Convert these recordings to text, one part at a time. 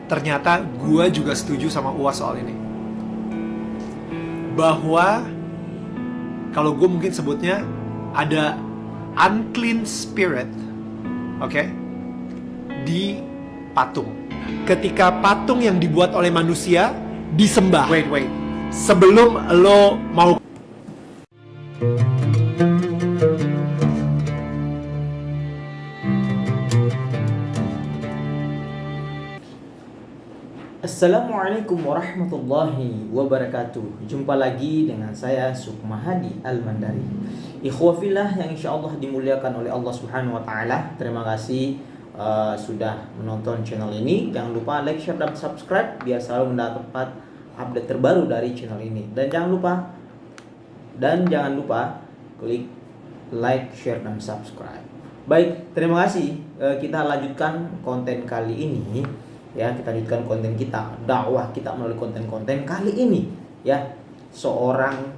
ternyata gue juga setuju sama UAS soal ini. Bahwa kalau gue mungkin sebutnya ada unclean spirit, oke, di patung. Ketika patung yang dibuat oleh manusia disembah. Wait. Sebelum lo mau Assalamualaikum warahmatullahi wabarakatuh. Jumpa lagi dengan saya Sukmahadi Al-Mandari. Ikhwafillah yang insyaallah dimuliakan oleh Allah Subhanahu wa taala. Terima kasih sudah menonton channel ini. Jangan lupa like, share dan subscribe biar selalu mendapat update terbaru dari channel ini. Dan jangan lupa klik like, share dan subscribe. Baik, terima kasih. Kita lanjutkan konten kali ini. Ya, kita lanjutkan konten kita, dakwah kita melalui konten-konten kali ini. Ya, seorang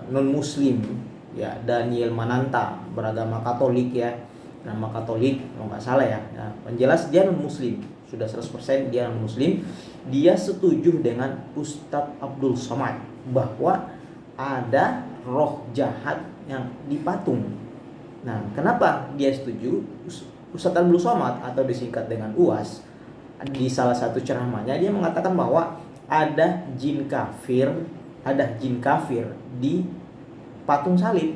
non muslim, ya, Daniel Mananta, beragama Katolik, ya, nama Katolik kalau nggak salah, ya. Yang jelas dia non muslim, sudah 100% dia non muslim. Dia setuju dengan Ustadz Abdul Somad bahwa ada roh jahat yang dipatung. Nah, kenapa dia setuju? Ustadz Abdul Somad atau disingkat dengan UAS, di salah satu ceramahnya dia mengatakan bahwa ada jin kafir di patung salib,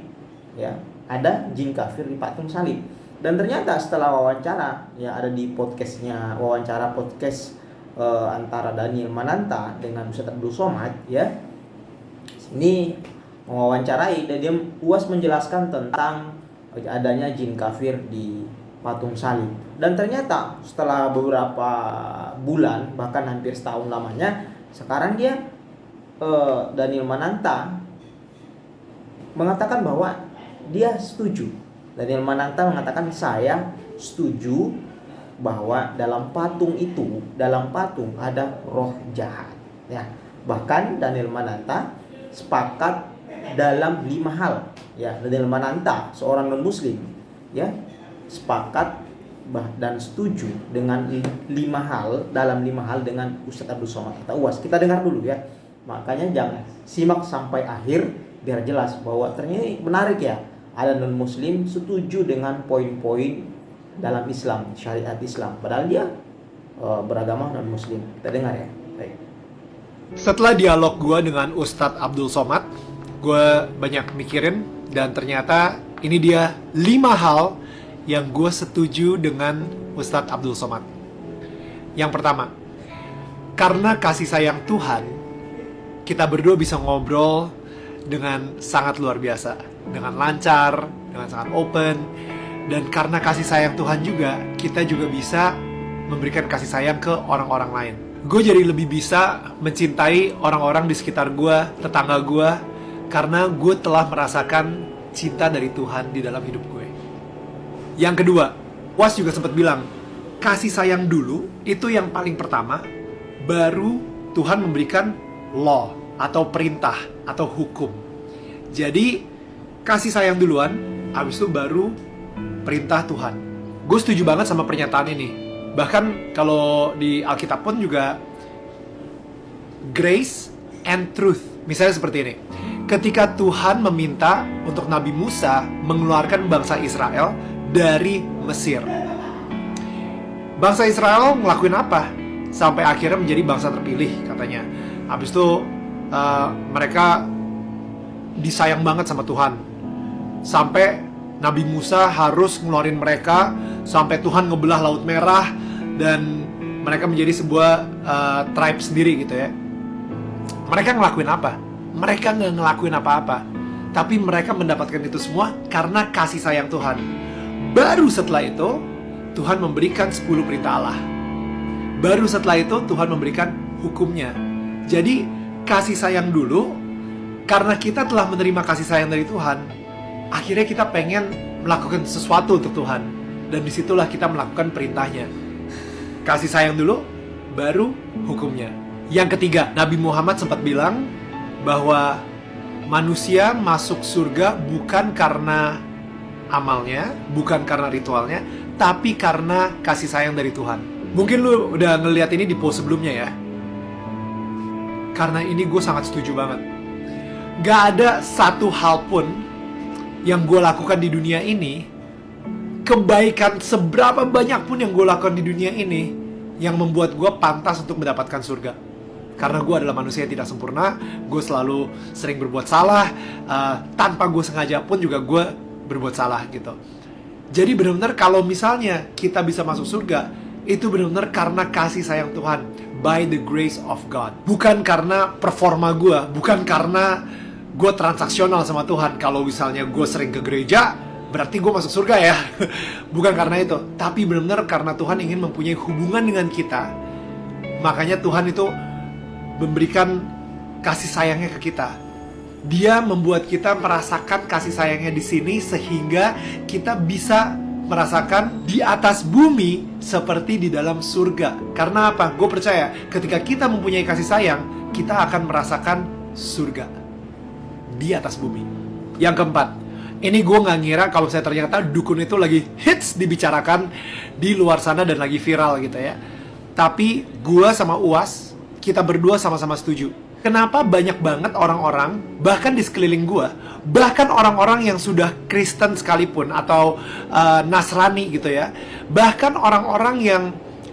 ya, ada jin kafir di patung salib. Dan ternyata setelah wawancara, ya, ada di podcast antara Daniel Mananta dengan Ustadz Abdul Somad, ya, ini mewawancarai dan dia puas menjelaskan tentang adanya jin kafir di patung salib. Dan ternyata setelah beberapa bulan, bahkan hampir setahun lamanya, sekarang dia Daniel Mananta mengatakan bahwa dia setuju. Daniel Mananta mengatakan, saya setuju bahwa dalam patung ada roh jahat, ya. Bahkan Daniel Mananta sepakat dalam 5 hal, ya. Daniel Mananta seorang non muslim, ya, sepakat dan setuju dengan 5 hal dengan Ustadz Abdul Somad atau UAS. Kita dengar dulu, ya. Makanya jangan simak sampai akhir biar jelas bahwa ternyata menarik, ya. Ada non muslim setuju dengan poin-poin dalam Islam, syariat Islam, padahal dia beragama non muslim. Kita dengar, ya. Baik. Setelah dialog gue dengan Ustadz Abdul Somad, gue banyak mikirin dan ternyata ini dia 5 hal yang gue setuju dengan Ustadz Abdul Somad. Yang pertama, karena kasih sayang Tuhan, kita berdua bisa ngobrol dengan sangat luar biasa, dengan lancar, dengan sangat open. Dan karena kasih sayang Tuhan juga, kita juga bisa memberikan kasih sayang ke orang-orang lain. Gue jadi lebih bisa mencintai orang-orang di sekitar gue, tetangga gue, karena gue telah merasakan cinta dari Tuhan di dalam hidup gue. Yang kedua, Was juga sempat bilang, kasih sayang dulu itu yang paling pertama, baru Tuhan memberikan law atau perintah atau hukum. Jadi kasih sayang duluan, habis itu baru perintah Tuhan. Gue setuju banget sama pernyataan ini. Bahkan kalau di Alkitab pun juga grace and truth. Misalnya seperti ini. Ketika Tuhan meminta untuk Nabi Musa mengeluarkan bangsa Israel dari Mesir, bangsa Israel ngelakuin apa? Sampai akhirnya menjadi bangsa terpilih katanya. Habis itu mereka disayang banget sama Tuhan. Sampai Nabi Musa harus ngeluarin mereka, sampai Tuhan ngebelah Laut Merah dan mereka menjadi sebuah tribe sendiri gitu, ya. Mereka ngelakuin apa? Mereka nggak ngelakuin apa-apa, tapi mereka mendapatkan itu semua karena kasih sayang Tuhan. Baru setelah itu Tuhan memberikan 10 perintah Allah. Baru setelah itu Tuhan memberikan hukumnya. Jadi kasih sayang dulu. Karena kita telah menerima kasih sayang dari Tuhan, akhirnya kita pengen melakukan sesuatu untuk Tuhan. Dan disitulah kita melakukan perintahnya. Kasih sayang dulu, baru hukumnya. Yang ketiga, Nabi Muhammad sempat bilang bahwa manusia masuk surga bukan karena amalnya, bukan karena ritualnya, tapi karena kasih sayang dari Tuhan. Mungkin lu udah ngeliat ini di post sebelumnya ya. Karena ini gue sangat setuju banget. Gak ada satu hal pun yang gue lakukan di dunia ini, kebaikan seberapa banyak pun yang gue lakukan di dunia ini, yang membuat gue pantas untuk mendapatkan surga. Karena gue adalah manusia yang tidak sempurna, gue selalu sering berbuat salah, tanpa gue sengaja pun juga gue berbuat salah gitu. Jadi benar-benar kalau misalnya kita bisa masuk surga, itu benar-benar karena kasih sayang Tuhan, by the grace of God. Bukan karena performa gue, bukan karena gue transaksional sama Tuhan. Kalau misalnya gue sering ke gereja, berarti gue masuk surga ya. Bukan karena itu, tapi benar-benar karena Tuhan ingin mempunyai hubungan dengan kita. Makanya Tuhan itu memberikan kasih sayangnya ke kita. Dia membuat kita merasakan kasih sayangnya di sini, sehingga kita bisa merasakan di atas bumi seperti di dalam surga. Karena apa? Gue percaya ketika kita mempunyai kasih sayang, kita akan merasakan surga di atas bumi. Yang keempat, ini gue gak ngira kalau saya ternyata dukun itu lagi hits dibicarakan di luar sana dan lagi viral gitu ya. Tapi gue sama Uas, kita berdua sama-sama setuju. Kenapa banyak banget orang-orang, bahkan di sekeliling gue, bahkan orang-orang yang sudah Kristen sekalipun atau Nasrani gitu ya, bahkan orang-orang yang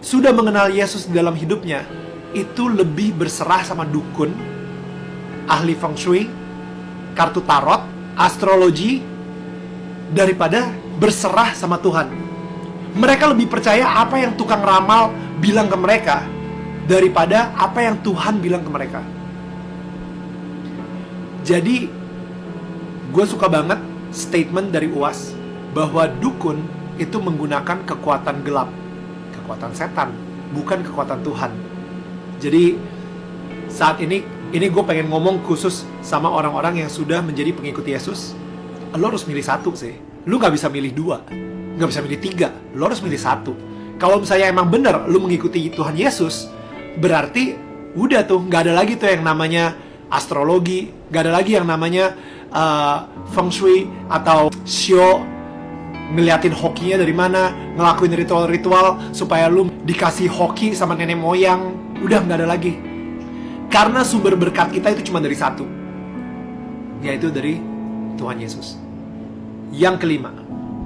sudah mengenal Yesus di dalam hidupnya, itu lebih berserah sama dukun, ahli feng shui, kartu tarot, astrologi, daripada berserah sama Tuhan. Mereka lebih percaya apa yang tukang ramal bilang ke mereka daripada apa yang Tuhan bilang ke mereka. Jadi gue suka banget statement dari Uas bahwa dukun itu menggunakan kekuatan gelap, kekuatan setan, bukan kekuatan Tuhan. Jadi saat ini gue pengen ngomong khusus sama orang-orang yang sudah menjadi pengikut Yesus. Lo harus milih satu sih. Lo gak bisa milih dua, gak bisa milih tiga. Lo harus milih satu. Kalau misalnya emang bener lo mengikuti Tuhan Yesus, berarti udah tuh gak ada lagi tuh yang namanya astrologi, gak ada lagi yang namanya feng shui atau sio, ngeliatin hokinya dari mana, ngelakuin ritual-ritual supaya lu dikasih hoki sama nenek moyang. Udah gak ada lagi. Karena sumber berkat kita itu cuma dari satu, yaitu dari Tuhan Yesus. Yang kelima,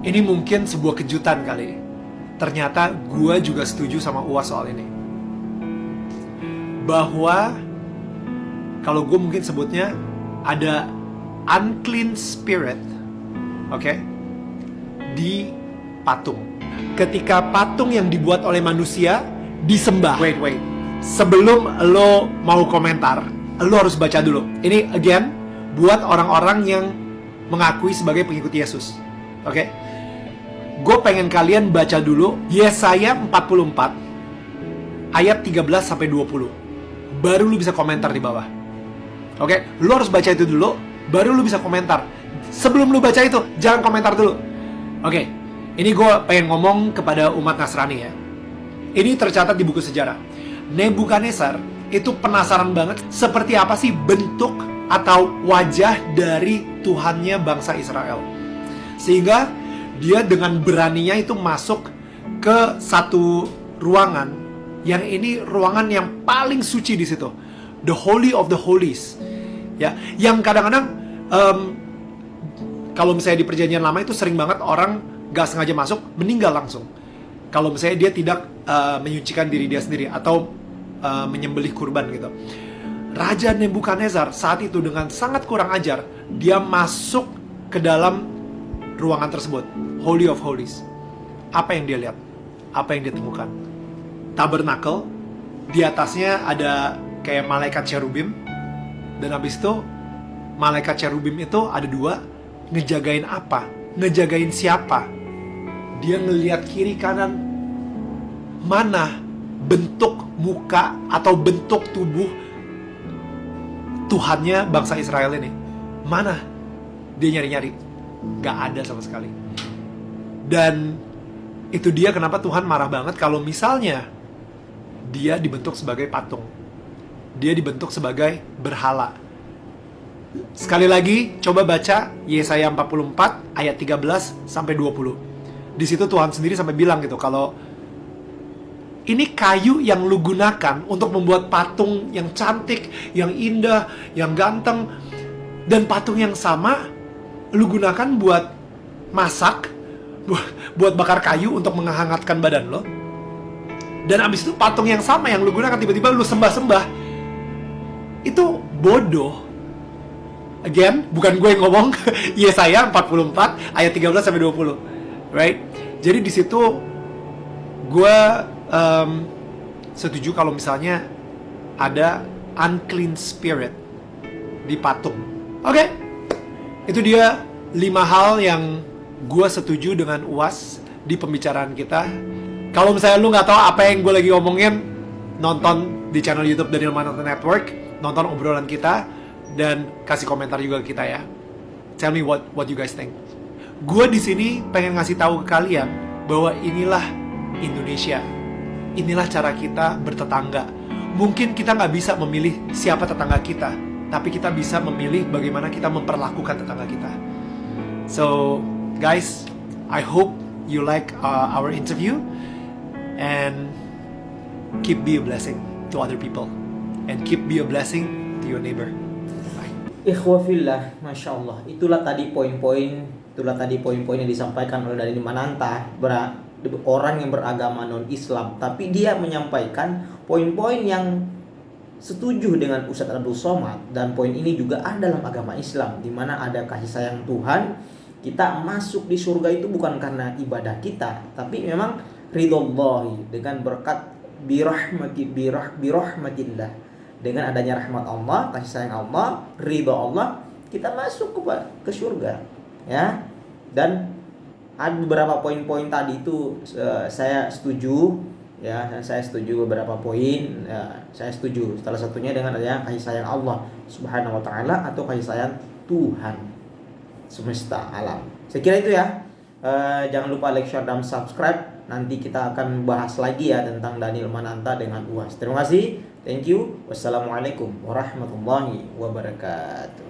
ini mungkin sebuah kejutan kali. Ternyata gue juga setuju sama Uas soal ini. Bahwa kalau gue mungkin sebutnya ada unclean spirit, oke, di patung. Ketika patung yang dibuat oleh manusia disembah. Wait. Sebelum lo mau komentar, lo harus baca dulu. Ini again buat orang-orang yang mengakui sebagai pengikut Yesus. Oke? Gue pengen kalian baca dulu Yesaya 44 ayat 13 sampai 20. Baru lu bisa komentar di bawah. Oke? Lo harus baca itu dulu, baru lu bisa komentar. Sebelum lu baca itu, jangan komentar dulu. Oke. Ini gue pengen ngomong kepada umat Nasrani ya. Ini tercatat di buku sejarah. Nebukadnezar itu penasaran banget seperti apa sih bentuk atau wajah dari Tuhannya bangsa Israel. Sehingga dia dengan beraninya itu masuk ke satu ruangan yang ini ruangan yang paling suci di situ. The Holy of the Holies. Ya, yang kadang-kadang kalau misalnya di perjanjian lama itu sering banget orang gak sengaja masuk, meninggal langsung. Kalau misalnya dia tidak menyucikan diri dia sendiri atau menyembelih kurban gitu. Raja Nebukadnezar saat itu dengan sangat kurang ajar, dia masuk ke dalam ruangan tersebut, Holy of Holies. Apa yang dia lihat? Apa yang dia temukan? Tabernakel, di atasnya ada kayak malaikat cherubim, dan habis itu malaikat cherubim itu ada dua, ngejagain apa? Ngejagain siapa? Dia ngelihat kiri kanan, mana bentuk muka atau bentuk tubuh Tuhannya bangsa Israel ini. Mana? Dia nyari-nyari. Gak ada sama sekali. Dan itu dia kenapa Tuhan marah banget kalau misalnya dia dibentuk sebagai patung. Dia dibentuk sebagai berhala. Sekali lagi, coba baca Yesaya 44 ayat 13 sampai 20. Di situ Tuhan sendiri sampai bilang gitu kalau Ini kayu yang lu gunakan untuk membuat patung yang cantik, yang indah, yang ganteng. Dan patung yang sama lu gunakan buat masak, buat bakar kayu untuk menghangatkan badan lo. Dan abis itu patung yang sama yang lu gunakan tiba-tiba lu sembah-sembah. Itu bodoh. Again, bukan gue yang ngomong. Yesaya 44 ayat 13 sampai 20. Right? Jadi di situ gue setuju kalau misalnya ada unclean spirit di patung. Oke. Itu dia 5 hal yang gue setuju dengan UAS di pembicaraan kita. Kalau misalnya lu nggak tahu apa yang gue lagi ngomongin, nonton di channel YouTube Daniel Mananta Network, nonton obrolan kita, dan kasih komentar juga ke kita ya. Tell me what you guys think. Gue di sini pengen ngasih tahu ke kalian bahwa inilah Indonesia. Inilah cara kita bertetangga. Mungkin kita nggak bisa memilih siapa tetangga kita, tapi kita bisa memilih bagaimana kita memperlakukan tetangga kita. So, guys, I hope you like our interview and keep be a blessing to other people and keep be a blessing to your neighbor. Bye. Ikhwafillah, Masya Allah. Itulah tadi poin-poin yang disampaikan oleh Daniel Mananta, orang yang beragama non-Islam, tapi dia menyampaikan poin-poin yang setuju dengan Ustadz Abdul Somad. Dan poin ini juga ada dalam agama Islam, di mana ada kasih sayang Tuhan. Kita masuk di surga itu bukan karena ibadah kita, tapi memang ridhollahi, dengan berkat birahmatillah, dengan adanya rahmat Allah, kasih sayang Allah, ridho Allah, kita masuk ke surga, ya. Dan ada beberapa poin-poin tadi itu saya setuju, ya. Saya setuju beberapa poin, saya setuju. Salah satunya dengan adanya kasih sayang Allah Subhanahu wa taala atau kasih sayang Tuhan semesta alam. Saya kira itu ya. Jangan lupa like, share, dan subscribe. Nanti kita akan bahas lagi ya tentang Daniel Mananta dengan UAS. Terima kasih. Thank you. Wassalamualaikum warahmatullahi wabarakatuh.